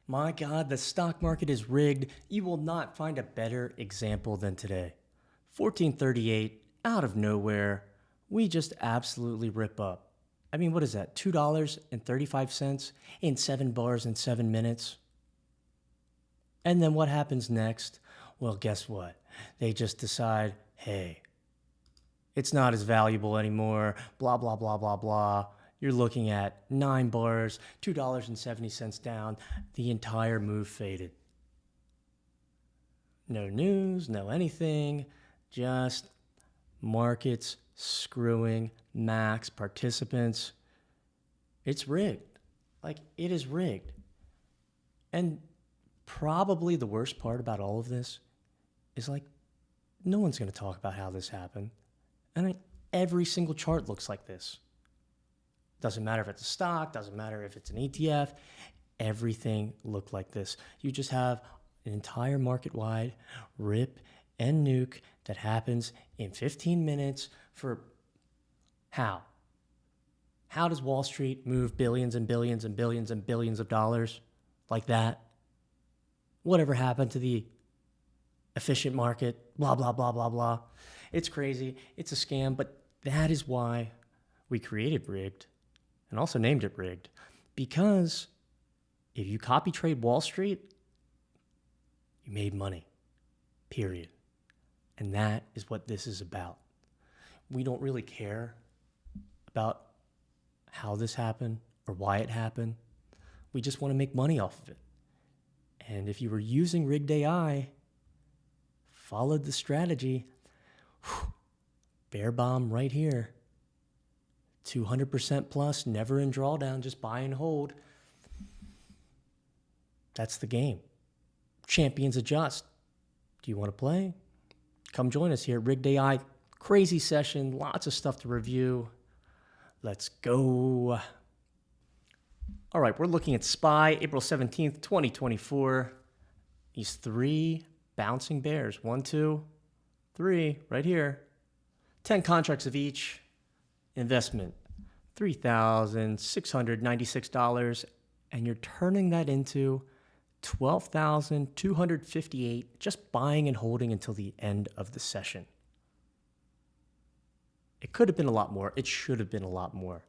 My God, the stock market is rigged. You will not find a better example than today. 1438, out of nowhere, we just absolutely rip up. I mean, what is that? $2.35 in 7 bars in 7 minutes? And then what happens next? Well, guess what? They just decide, hey, it's not as valuable anymore, blah, blah, blah, blah, blah. You're looking at 9 bars, $2.70 down. The entire move faded. No news, no anything, just markets screwing max participants. It's rigged. Like, it is rigged. And probably the worst part about all of this is, like, no one's going to talk about how this happened. And every single chart looks like this. Doesn't matter if it's a stock, doesn't matter if it's an ETF, everything looked like this. You just have an entire market-wide rip and nuke that happens in 15 minutes for how? How does Wall Street move billions and billions and billions and billions of dollars like that? Whatever happened to the efficient market? Blah, blah, blah, blah, blah. It's crazy. It's a scam, but that is why we created Rigged and also named it Rigged. Because if you copy trade Wall Street, you made money, period. And that is what this is about. We don't really care about how this happened or why it happened. We just want to make money off of it. And if you were using Rigged AI, followed the strategy, bear bomb right here. 200% plus, never in drawdown, just buy and hold. That's the game. Champions adjust. Do you want to play? Come join us here at Rigged AI. Crazy session, lots of stuff to review. Let's go. All right, we're looking at SPY, April 17th, 2024. These 3 bouncing bears. 1, 2, 3, right here. 10 contracts of each. Investment, $3,696. And you're turning that into $12,258, just buying and holding until the end of the session. It could have been a lot more. It should have been a lot more.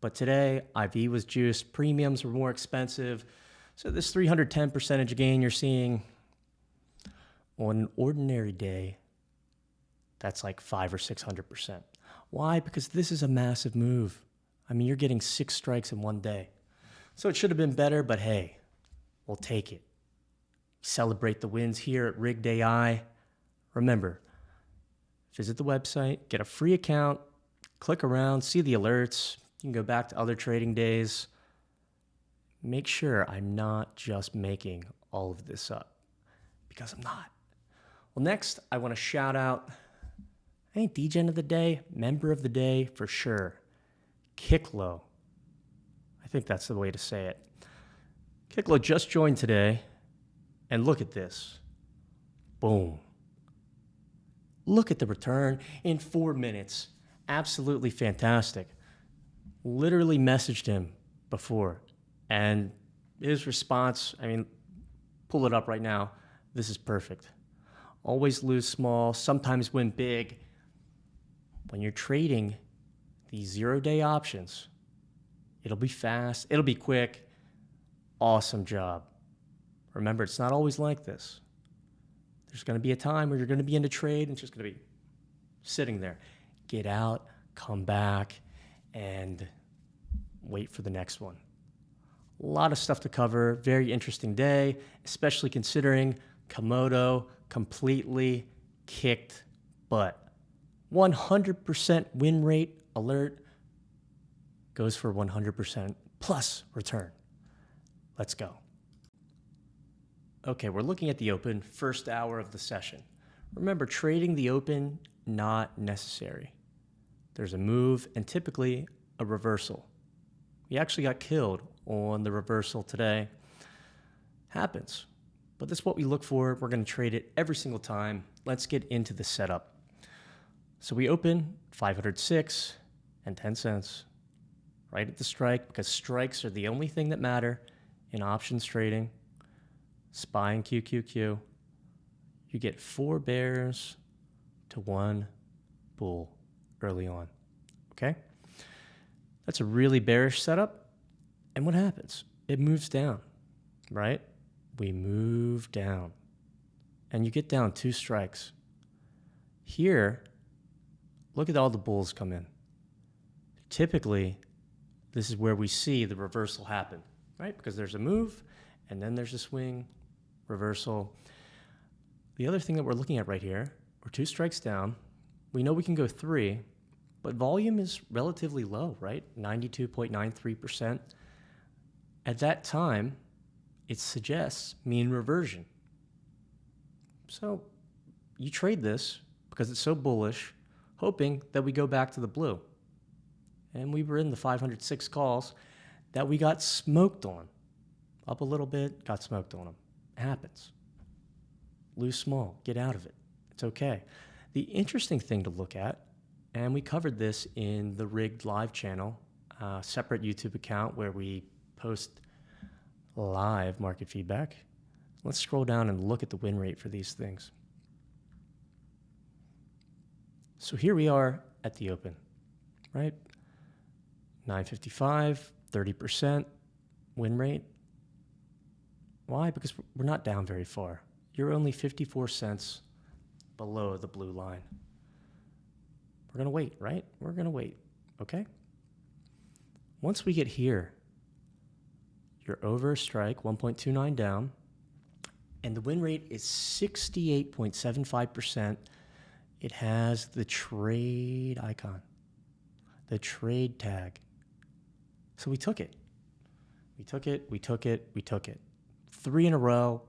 But today, IV was juiced. Premiums were more expensive. So this 310% gain you're seeing on an ordinary day, that's like 500 or 600%. Why? Because this is a massive move. I mean, you're getting 6 strikes in one day. So it should have been better, but hey, we'll take it. Celebrate the wins here at Rigged AI. Remember, visit the website, get a free account, click around, see the alerts. You can go back to other trading days. Make sure I'm not just making all of this up, because I'm not. Well, next, I want to shout out, I think DGen of the day, member of the day for sure, Kicklow. I think that's the way to say it. Kicklow just joined today, and look at this. Boom. Look at the return in 4 minutes. Absolutely fantastic. Literally messaged him before, and his response, I mean, pull it up right now. This is perfect. Always lose small, sometimes win big. When you're trading these 0-day options, it'll be fast, it'll be quick. Awesome job. Remember, it's not always like this. There's going to be a time where you're going to be in a trade and it's just going to be sitting there. Get out, come back, and wait for the next one. A lot of stuff to cover. Very interesting day, especially considering Komodo completely kicked butt. 100% win rate alert goes for 100% plus return. Let's go. Okay, we're looking at the open, first hour of the session. Remember, trading the open, not necessary. There's a move and typically a reversal. We actually got killed on the reversal today. Happens. But that's what we look for. We're going to trade it every single time. Let's get into the setup. So we open 506 and 10 cents right at the strike, because strikes are the only thing that matter in options trading. SPY and QQQ, you get 4 bears to 1 bull early on, okay? That's a really bearish setup. And what happens? It moves down, right? We move down. And you get down 2 strikes. Here, look at all the bulls come in. Typically, this is where we see the reversal happen, right? Because there's a move, and then there's a swing, reversal. The other thing that we're looking at right here, we're 2 strikes down. We know we can go 3, but volume is relatively low, right? 92.93%. At that time, it suggests mean reversion. So you trade this because it's so bullish, hoping that we go back to the blue. And we were in the 506 calls that we got smoked on. Up a little bit, got smoked on them. It happens. Lose small, get out of it. It's okay. The interesting thing to look at, and we covered this in the Rigged Live channel, a separate YouTube account where we post live market feedback. Let's scroll down and look at the win rate for these things. So here we are at the open, right? 955, 30% win rate. Why? Because we're not down very far. You're only 54 cents below the blue line. We're going to wait, right? We're going to wait, okay? Once we get here, you're over a strike, 1.29 down, and the win rate is 68.75%. It has the trade icon, the trade tag. So we took it. We took it, we took it, we took it. 3 in a row.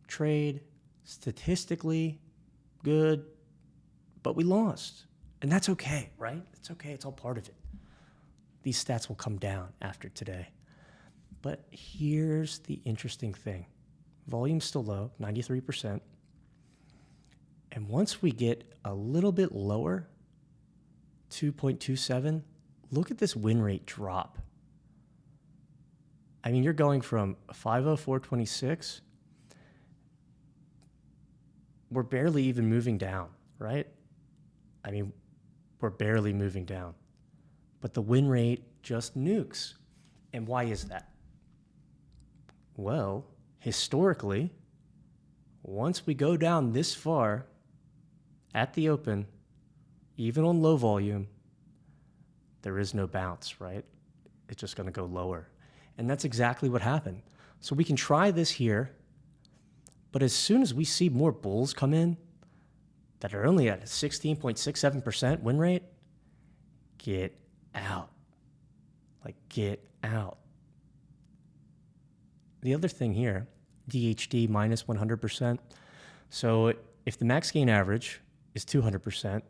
Trade, statistically good, but we lost. And that's okay, right? It's okay, it's all part of it. These stats will come down after today. But here's the interesting thing. Volume's still low, 93%. And once we get a little bit lower, 2.27, look at this win rate drop. I mean, you're going from 504.26. We're barely even moving down, right? I mean, we're barely moving down. But the win rate just nukes. And why is that? Well, historically, once we go down this far at the open, even on low volume, there is no bounce, right? It's just going to go lower. And that's exactly what happened. So we can try this here, but as soon as we see more bulls come in that are only at a 16.67% win rate, get out. Like, get out. The other thing here, DHD minus 100%. So if the max gain average is 200%,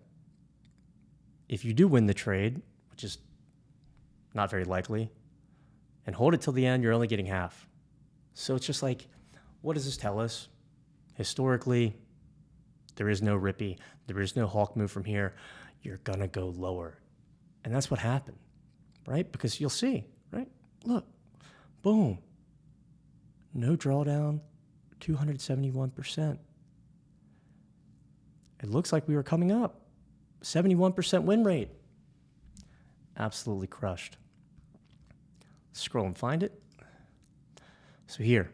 if you do win the trade, which is not very likely, and hold it till the end, you're only getting half. So it's just like, what does this tell us? Historically, there is no rippy. There is no hawk move from here. You're going to go lower. And that's what happened, right? Because you'll see, right? Look, boom. No drawdown, 271%. It looks like we were coming up. 71% win rate. Absolutely crushed. Scroll and find it. So here,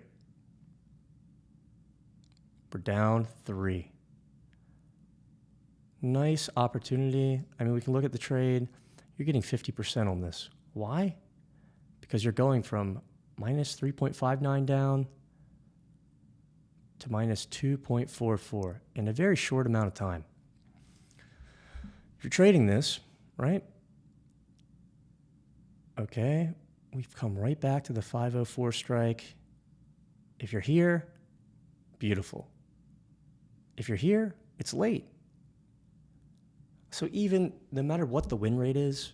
we're down 3. Nice opportunity. I mean, we can look at the trade. You're getting 50% on this. Why? Because you're going from minus 3.59 down to minus 2.44 in a very short amount of time. If you're trading this, right? Okay, we've come right back to the 504 strike. If you're here, beautiful. If you're here, it's late. So even no matter what the win rate is,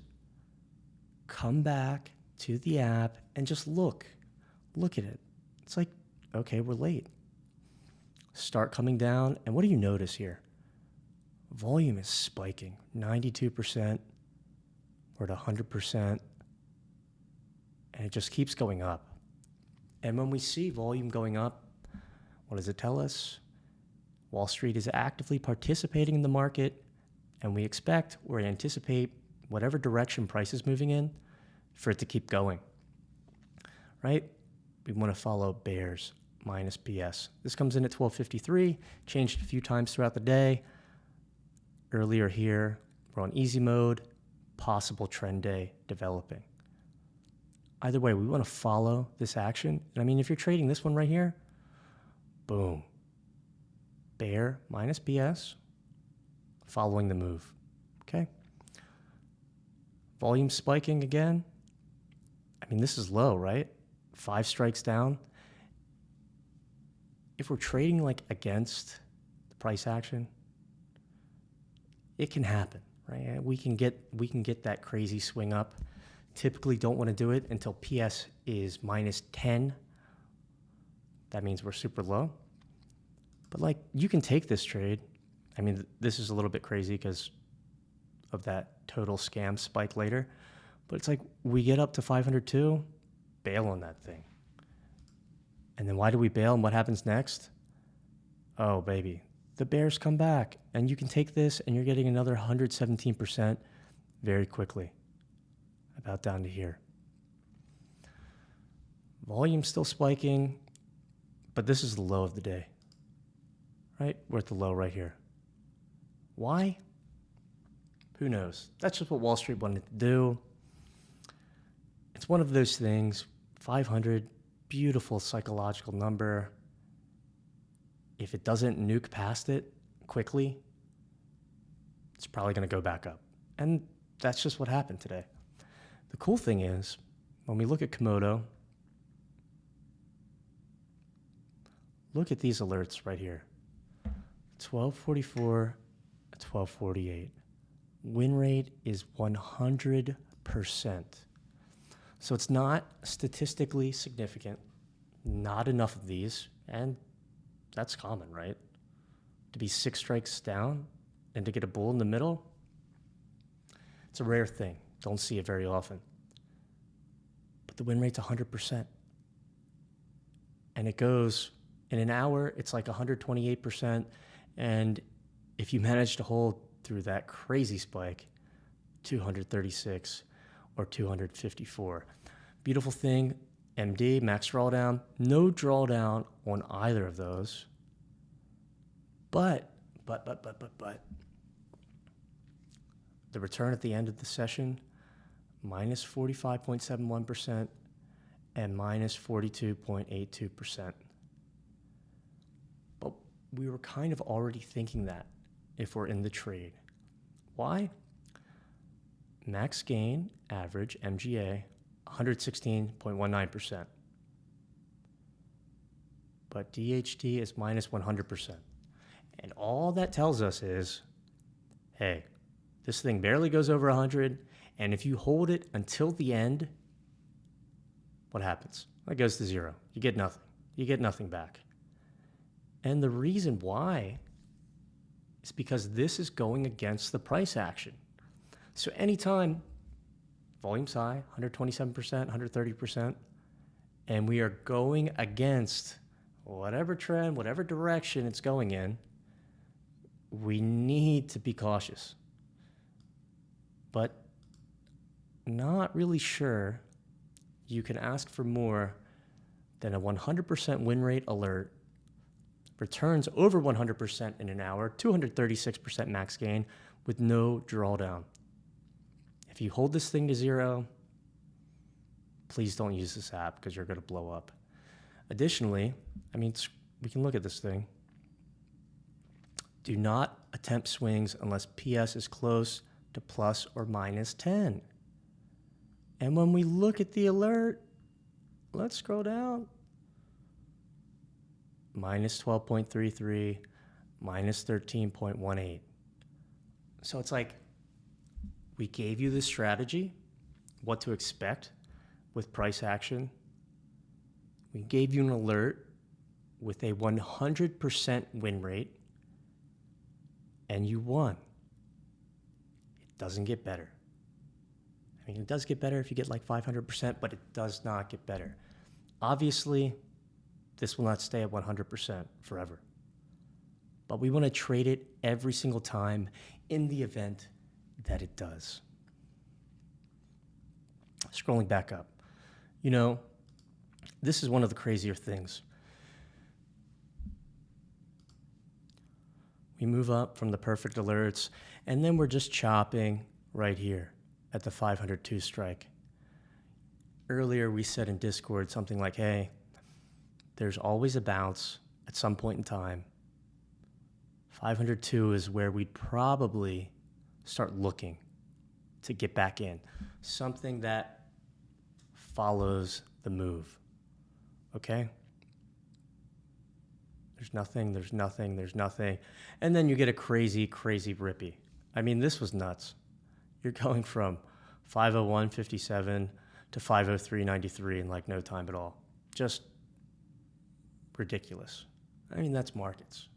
come back to the app and just look at it. It's like, okay, we're late. Start coming down. And what do you notice here? Volume is spiking, 92%. We're at 100%. And it just keeps going up. And when we see volume going up, what does it tell us? Wall Street is actively participating in the market, and we expect or anticipate whatever direction price is moving in for it to keep going, right? We want to follow bears minus PS. This comes in at 1253, changed a few times throughout the day. Earlier here, we're on easy mode, possible trend day developing. Either way, we want to follow this action. And I mean, if you're trading this one right here, boom, bear minus BS, following the move, okay? Volume spiking again. I mean, this is low, right? 5 strikes down. If we're trading like against the price action, it can happen, right? We can get that crazy swing up. Typically don't want to do it until PS is minus 10. That means we're super low. But like, you can take this trade. I mean, this is a little bit crazy because of that total scam spike later. But it's like, we get up to 502, bail on that thing. And then why do we bail and what happens next? Oh, baby, the bears come back. And you can take this and you're getting another 117% very quickly. About down to here. Volume still spiking, but this is the low of the day, right? We're at the low right here. Why? Who knows? That's just what Wall Street wanted to do. It's one of those things, 500, beautiful psychological number. If it doesn't nuke past it quickly, it's probably going to go back up. And that's just what happened today. The cool thing is, when we look at Komodo, look at these alerts right here. 1244, 1248. Win rate is 100%. So it's not statistically significant, not enough of these, and that's common, right? To be 6 strikes down and to get a bull in the middle, it's a rare thing. Don't see it very often. But the win rate's 100%. And it goes, in an hour, it's like 128%. And if you manage to hold through that crazy spike, 236 or 254. Beautiful thing, MD, max drawdown, no drawdown on either of those. But, the return at the end of the session, minus 45.71% and minus 42.82%. But we were kind of already thinking that if we're in the trade. Why? Max gain, average, MGA, 116.19%. But DHT is minus 100%. And all that tells us is, hey, this thing barely goes over 100, and if you hold it until the end, what happens? It goes to 0. You get nothing. You get nothing back. And the reason why is because this is going against the price action. So anytime volume's high, 127%, 130%, and we are going against whatever trend, whatever direction it's going in, we need to be cautious. But not really sure you can ask for more than a 100% win rate alert, returns over 100% in an hour, 236% max gain with no drawdown. If you hold this thing to 0, please don't use this app because you're going to blow up. Additionally, I mean, we can look at this thing. Do not attempt swings unless PS is close to plus or minus 10. And when we look at the alert, let's scroll down. Minus 12.33, minus 13.18. So it's like, we gave you this strategy, what to expect with price action. We gave you an alert with a 100% win rate, and you won. It doesn't get better. I mean, it does get better if you get like 500%, but it does not get better. Obviously, this will not stay at 100% forever, but we want to trade it every single time in the event that it does. Scrolling back up, this is one of the crazier things. We move up from the perfect alerts, and then we're just chopping right here at the 502 strike. Earlier, we said in Discord something like, hey, there's always a bounce at some point in time. 502 is where we'd probably start looking to get back in. Something that follows the move. Okay? There's nothing, there's nothing, there's nothing. And then you get a crazy, crazy rippy. I mean, this was nuts. You're going from 501.57 to 503.93 in like no time at all. Just ridiculous. I mean, that's markets.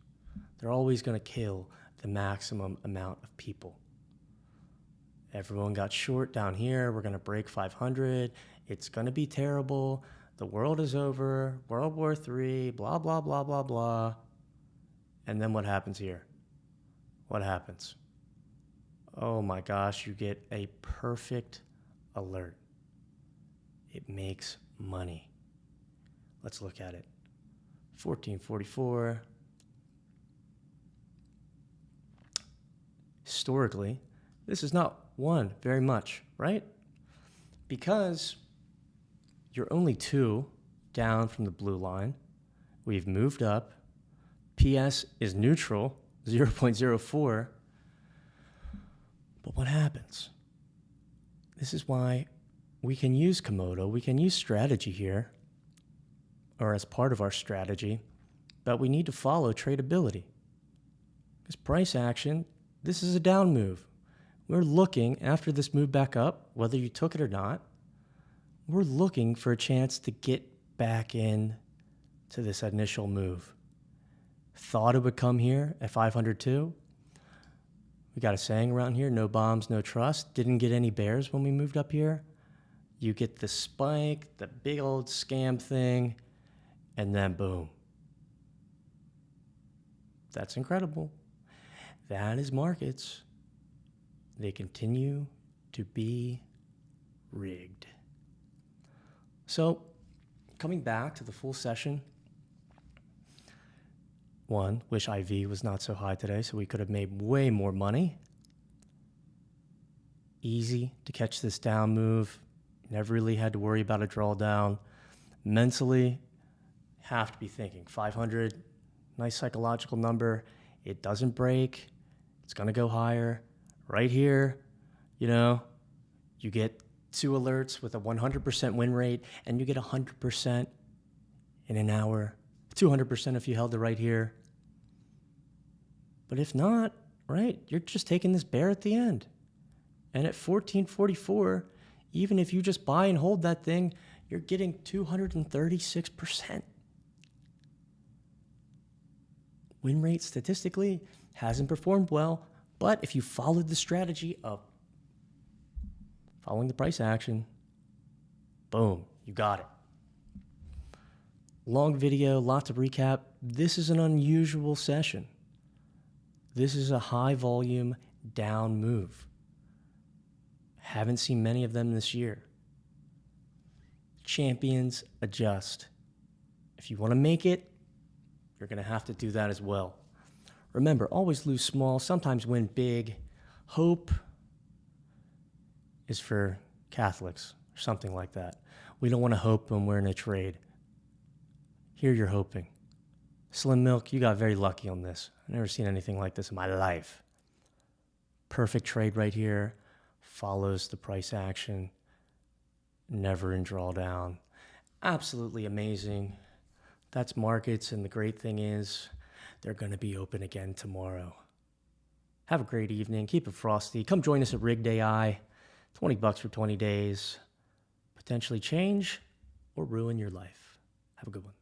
They're always going to kill the maximum amount of people. Everyone got short down here. We're going to break 500. It's going to be terrible. The world is over. World War III, blah, blah, blah, blah, blah. And then what happens here? What happens? Oh my gosh, you get a perfect alert. It makes money. Let's look at it. 1444. Historically, this is not won very much, right? Because you're only 2 down from the blue line. We've moved up. PS is neutral, 0.04. But what happens? This is why we can use Komodo, we can use strategy here, or as part of our strategy, but we need to follow tradability. Because price action, this is a down move. We're looking, after this move back up, whether you took it or not, we're looking for a chance to get back in to this initial move. Thought it would come here at 502. We got a saying around here, no bombs, no trust. Didn't get any bears when we moved up here. You get the spike, the big old scam thing, and then boom. That's incredible. That is markets. They continue to be rigged. So, coming back to the full session, one, wish IV was not so high today so we could have made way more money. Easy to catch this down move. Never really had to worry about a drawdown. Mentally, have to be thinking 500, nice psychological number. It doesn't break. It's going to go higher. Right here, you get 2 alerts with a 100% win rate, and you get 100% in an hour, 200% if you held it right here. But if not, right, you're just taking this bear at the end. And at 1444, even if you just buy and hold that thing, you're getting 236%. Win rate statistically hasn't performed well, but if you followed the strategy of following the price action, boom, you got it. Long video, lot to recap. This is an unusual session. This is a high volume down move. Haven't seen many of them this year. Champions adjust. If you want to make it, you're going to have to do that as well. Remember, always lose small, sometimes win big. Hope is for Catholics or something like that. We don't want to hope when we're in a trade. Here you're hoping. Slim Milk, you got very lucky on this. I've never seen anything like this in my life. Perfect trade right here. Follows the price action. Never in drawdown. Absolutely amazing. That's markets, and the great thing is they're going to be open again tomorrow. Have a great evening. Keep it frosty. Come join us at Rigged AI. $20 for 20 days. Potentially change or ruin your life. Have a good one.